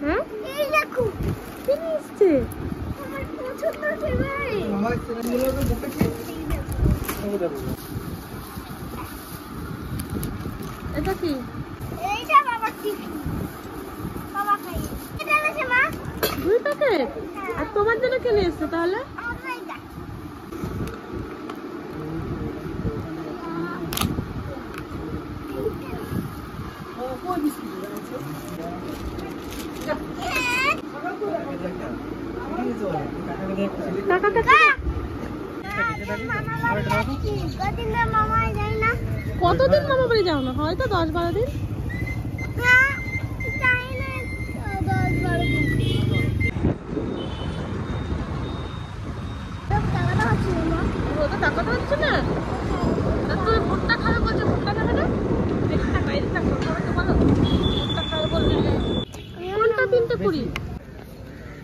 হ্যাঁ এই দেখো কি নিচ্ছে আমার পছন্দ ভাই আমার ছেলেগুলো তো বুকে এটা কি এইটা বাবা টিফিন বাবা খাই এটা আছে মা 2 প্যাকেট আর তোমার জন্য কি নিয়ে এসেছো তাহলে কতদিন মামা বাড়ি যাও না? হয়তো 10-12 দিন। টাকাটা হচ্ছে না তুমি ভুট্টা খাবে বলছো, ভুট্টা খাবে না? ভুট্টা খাবে বললে কোনটা 3টে 20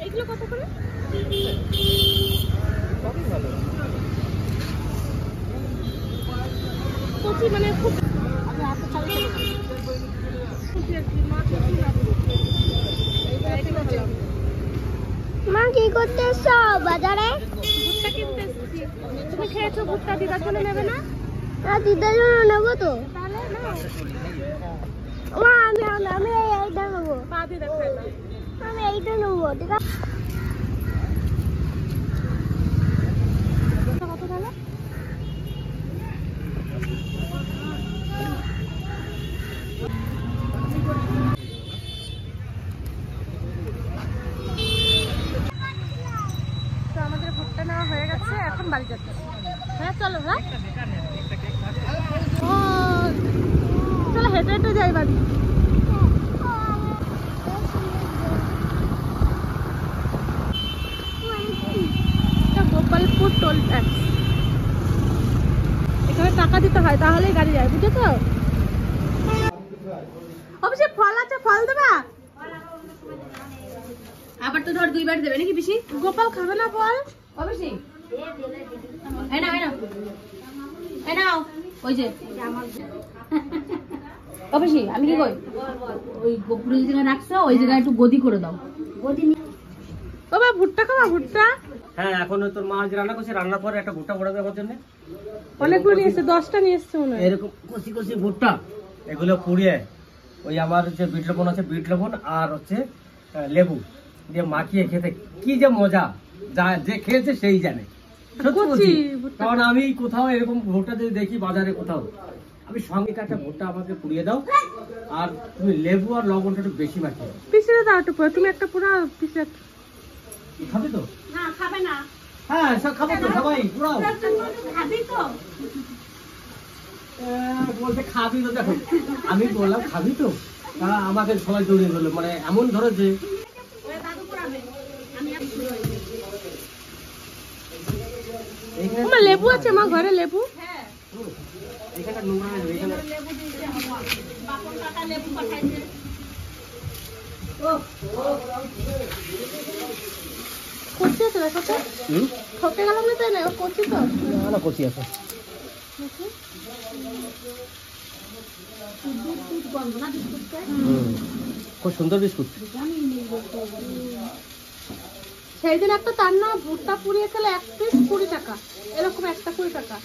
এইগুলো কত করে? কচি মানে খুব মা কি করতে এসছো বাজারে? ভুট্টা কিনতে এসেছি। তুমি খেয়েছো ভুট্টা, দিদার জন্য নেবে না? দিদার জন্য নেবো তো। তাহলে না আমি এইটা নেবো। পা দিদা খাইলাম, আমি এইটা নেবো। ঠিক আছে কত তাহলে? আমাদের ভুট্টা নেওয়া হয়ে গেছে, এখন বাড়ি যাচ্ছে। হ্যাঁ চলো। হ্যাঁ চলো হেঁটে হেঁটে যাই বাড়ি। গোপালপুর টোল ট্যাক্স, এখানে টাকা দিতে হয় তাহলেই গাড়ি যায়, বুঝেছো? অবশ্যই ফল আছে, ফল দেবা? আবার তো ধর 2 বার দেবে নাকি পিসি? গোপাল খাবে না ফল? অবশ্যই ওই যে অবশ্যই আমি কি কই, ওই গোপুরে যে জায়গায় রাখছো ওই জায়গায় একটু গদি করে দাও। গদি ও বাবা ভুট্টা খাওয়া? ভুট্টা হ্যাঁ এখন তোর মা যে রান্না করছে, রান্নার পরে একটা ভুট্টা পড়াবে আমার জন্য। অনেকগুলো নিয়ে এসছে, 10টা নিয়ে এসছে মনে হয়। এরকম কচি কচি ভুট্টা, এগুলো পুড়িয়ে ওই আমার যে বিট লবণ আছে, বিট লবণ আর হচ্ছে লেবু দিয়ে মাখিয়ে খেতে কি যে মজা, যা যে খেয়েছে সেই জানে। কারণ আমি কোথাও এরকম ভুট্টা যদি দেখি বাজারে কোথাও, আমি সঙ্গে একটা ভুট্টা আমাকে পুড়িয়ে দাও, আর তুমি লেবু আর লবণটা একটু বেশি মাখিয়ে পিছিয়ে দাও একটু, তুমি একটা পুরো পিছিয়ে খাবে তো? না খাবে না। হ্যাঁ সব খাবো তো, সবাই পুরাও খাবি তো? বলতে খাবি তো, দেখো আমি বললাম খাবি তো, তারা আমাকে সবাই জড়িয়ে বললো, মানে এমন ধরো যে লেবু আছে মা ঘরে? লেবু এখানে নোংরা এখানে কচি আছে দেখো তো, ঠকে গেলাম না তাই না? কচি তো না, কচি আছে। খুব সুন্দর বিস্কুট। সেই দিন একটা তার না ভুট্টা পুড়িয়ে খেলে 1 পিস 20 টাকা, এরকম একটা 20 টাকা,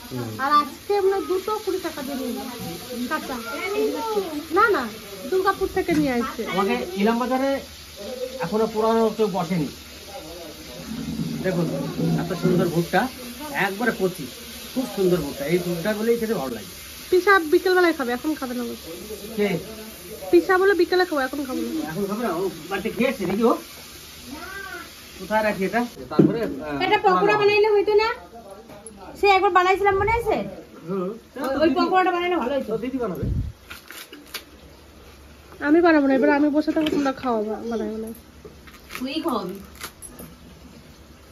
আর আজকে আমরা 2টো 20 টাকা দিয়ে নিলাম কাঁচা। না দুর্গাপুর থেকে নিয়ে আসছে। আমাকে ইলাম বাজারে এখনো পুরানো কেউ বসেনি। দেখুন এত সুন্দর ভুট্টা, একবারে কচি, খুব সুন্দর ভুট্টা। এই ভুট্টা গুলোই খেতে ভালো লাগে। পিসা বিকেল বেলায় খাবে, এখন খাবে না। কে পিসা বলে বিকেলে খাবো, এখন খাবো না। এখন খাবে না? ও বাড়িতে খেয়েছে নাকি? ও কোথায় রাখি এটা? তারপরে এটা পকোড়া বানাইলে হইতো না? সে একবার বানাইছিলাম, মনে আছে? ওই পকোড়াটা বানাইলে ভালো হইতো। দিদি বানাবে, আমি বানাবো না। এবার আমি বসে থাকবো, তোমরা খাওয়াবো। বানাবো না, তুই খাওয়াবি,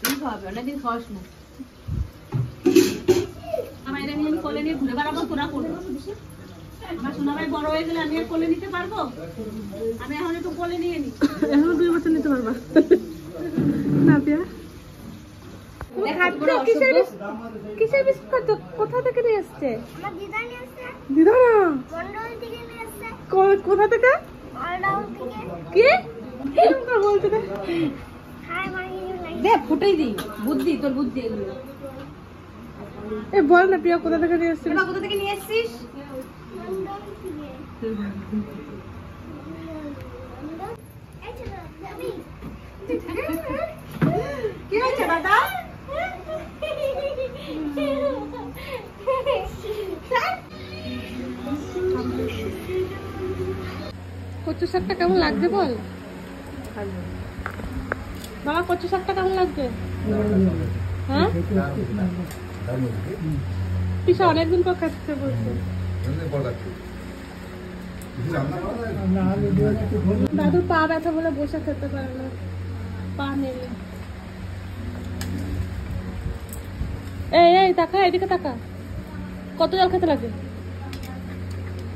তুই খাওয়াবি, অনেকদিন খাওয়াস না। আমার এটা নিয়ে আমি কোলে নিয়ে ঘুরে বেড়াবো, তোরা করবো। আমার সোনা ভাই বড় হয়ে গেলে আমি আর কোলে নিতে পারবো? আমি এখন একটু কোলে নিয়ে নি। এখন 2 বছর নিতে পারবা না পিয়া? কিসের বিস্কুট? কোথা থেকে নিয়ে এসছে? দিদা না কোথা থেকে? কি মিষ্টি দে। দে ফুটেই দি, বুদ্ধি তোর বুদ্ধি এগুলো। এ বল না প্রিয়া কোথা থেকে নিয়ে এসেছিস? এবার কোথা থেকে নিয়ে এসেছিস? কি হয়েছে দাদা? কচু শাকটা কেমন লাগছে বল? বাবা কচু শাকটা কেমন লাগছে? হ্যাঁ পিসা অনেকদিন পর খাচ্ছে বলছে। দাদুর পা ব্যথা বলে বসে খেতে পারে না, পা নেই। এই এই তাকা, এদিকে তাকা। কত জল খেতে লাগে?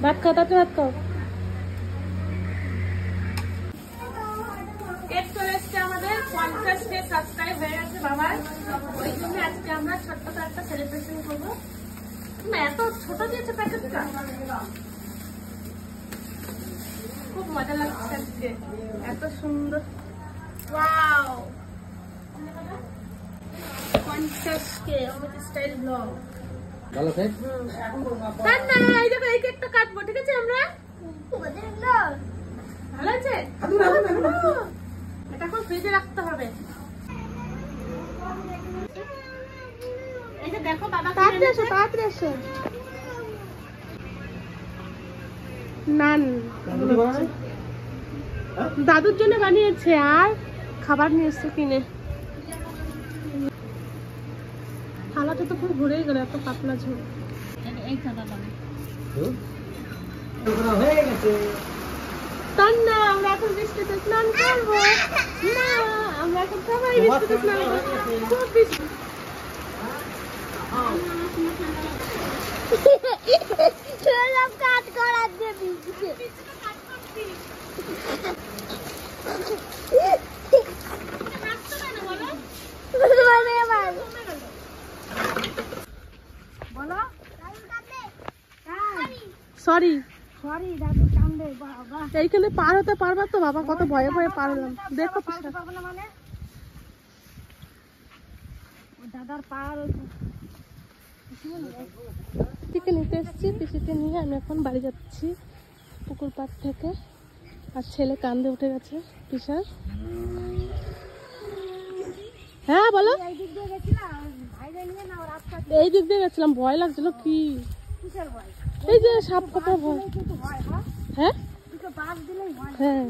ভাত খাও, তাতে ভাত খাও। কেক চলে এসছে আমাদের, 50 সাবস্ক্রাইব হয়ে গেছে বাবার। ওই জন্য আজকে আমরা ছোট্ট একটা সেলিব্রেশন করবো। এত ছোট দিয়েছে প্যাকেটটা, খুব মজা লাগছে আজকে, এত সুন্দর। ওয়াও 50K আমাদের স্টাইল ব্লগ। ভালো আছে? না না এই দেখো, এই কেকটা কাটবো, ঠিক আছে? আমরা ভালো আছে, এটা এখন ফ্রিজে রাখতে হবে। এই যে দেখো দাদা, তাড়াতাড়ি এসো, তাড়াতাড়ি এসো। নান দাদুর জন্য বানিয়েছে, আর খাবার নিয়ে এসছে কিনে। থালাটা তো পুরো ভরেই গেল, এত পাতলা ঝোল। এই দাদা বাবা হয়ে গেছে। না আমরা এখন বৃষ্টিতে স্নান করবো না, আমরা এখন সবাই বৃষ্টিতে স্নান করবো। খুব বৃষ্টি। কাট করার দেবি সরি সরি দাদু কান্দে বাবা। এইখানে পার হতে পারবা তো? বাবা কত ভয়ে ভয়ে পার হলাম, দেখো পিসা। পারবো না মানে দাদার পার পিসিকে নিতে এসেছি, পিসিকে নিয়ে আমি এখন বাড়ি যাচ্ছি পুকুর পাড় থেকে। আর ছেলে কান্দে উঠে গেছে পিসার। হ্যাঁ বলো। এই দিক দিয়ে গেছিলাম ভাইরে নিয়ে না, রাস্তা এই দিক দিয়ে গেছিলাম, ভয় লাগছিল। কি কিসের ভয়? এই যে সাপ কাটার ভয়। কিন্তু ভয়, হ্যাঁ হ্যাঁ দুটো বাঘ দিলেই ভয়। হ্যাঁ